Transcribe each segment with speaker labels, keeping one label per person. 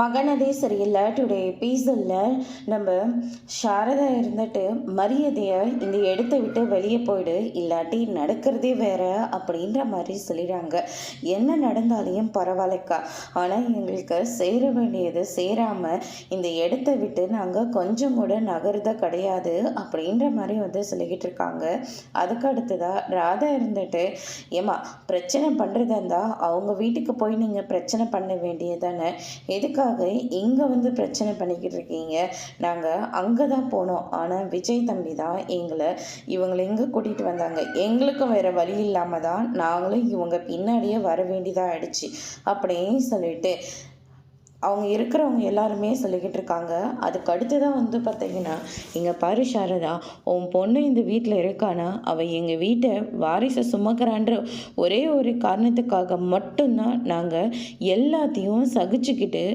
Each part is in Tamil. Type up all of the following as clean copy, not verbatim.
Speaker 1: மகனதே சரியில்லை டுடே எபிசோடில் நம்ம சாரதா இருந்துட்டு மரியாதையை இந்த இடத்த விட்டு வெளியே போயிடு, இல்லாட்டி நடக்கிறதே வேற அப்படின்ற மாதிரி சொல்லிடுறாங்க. என்ன நடந்தாலையும் பரவாயில்லக்கா, ஆனால் எங்களுக்கு சேர வேண்டியது சேராமல் இந்த இடத்த விட்டு நாங்கள் கொஞ்சம் கூட நகர்த கிடையாது அப்படின்ற மாதிரி சொல்லிக்கிட்டு இருக்காங்க. அதுக்கு அடுத்ததாக ராதா இருந்துட்டு, ஏமா பிரச்சனை பண்ணுறதா இருந்தால் அவங்க வீட்டுக்கு போய் நீங்கள் பிரச்சனை பண்ண வேண்டியதானே, எதுக்காக இங்கே பிரச்சனை பண்ணிக்கிட்டு இருக்கீங்க? நாங்கள் அங்கே தான் போனோம், ஆனால் விஜய் தம்பி தான் இவங்களை எங்கே கூட்டிகிட்டு வந்தாங்க. எங்களுக்கும் வேறு வழி இல்லாமல் தான் நாங்களும் இவங்க பின்னாடியே வர வேண்டியதாக ஆயிடுச்சு அப்படின்னு சொல்லிட்டு அவங்க இருக்கிறவங்க எல்லாருமே சொல்லிக்கிட்டு இருக்காங்க. அதுக்கு அடுத்து தான் பார்த்தீங்கன்னா, இங்கே பாரு சாரதா, உன் பொண்ணு இந்த வீட்டில் இருக்கானா, அவள் எங்கள் வீட்டை வாரிசை சுமக்கிறான்ற ஒரே ஒரு காரணத்துக்காக மட்டும்தான் நாங்கள் எல்லாத்தையும் சகிச்சுக்கிட்டு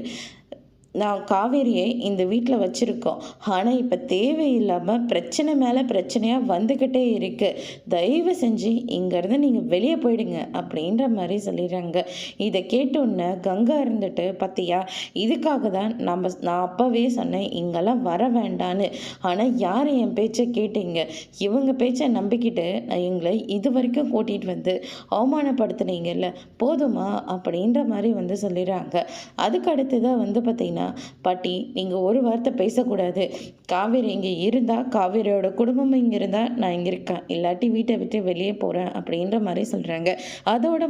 Speaker 1: நான் காவேரியை இந்த வீட்டில் வச்சுருக்கோம். ஆனால் இப்போ தேவையில்லாமல் பிரச்சனை மேலே பிரச்சனையாக வந்துக்கிட்டே இருக்குது. தயவு செஞ்சு இங்கேருந்து நீங்கள் வெளியே போயிடுங்க அப்படின்ற மாதிரி சொல்லிடுறாங்க. இதை கேட்டோன்னே கங்கா இருந்துட்டு, பார்த்தியா, இதுக்காக தான் நான் அப்போவே சொன்னேன் இங்கெல்லாம் வர வேண்டான்னு. ஆனால் யார் என் பேச்சை கேட்டீங்க? இவங்க பேச்சை நம்பிக்கிட்டு எங்களை இது வரைக்கும் கூட்டிகிட்டு வந்து அவமானப்படுத்துனீங்கல்ல, போதுமா அப்படின்ற மாதிரி சொல்லிடுறாங்க. அதுக்கு அடுத்து தான் பார்த்திங்கன்னா, பாட்டி நீங்கள் ஒரு வார்த்தை பேசக்கூடாது. காவேரி இங்கே இருந்தால், காவேரியோட குடும்பம் இங்கே இருந்தால் நான் இங்கே இருக்கேன், இல்லாட்டி வீட்டை விட்டு வெளியே போகிறேன் அப்படின்ற மாதிரி சொல்கிறாங்க. அதோட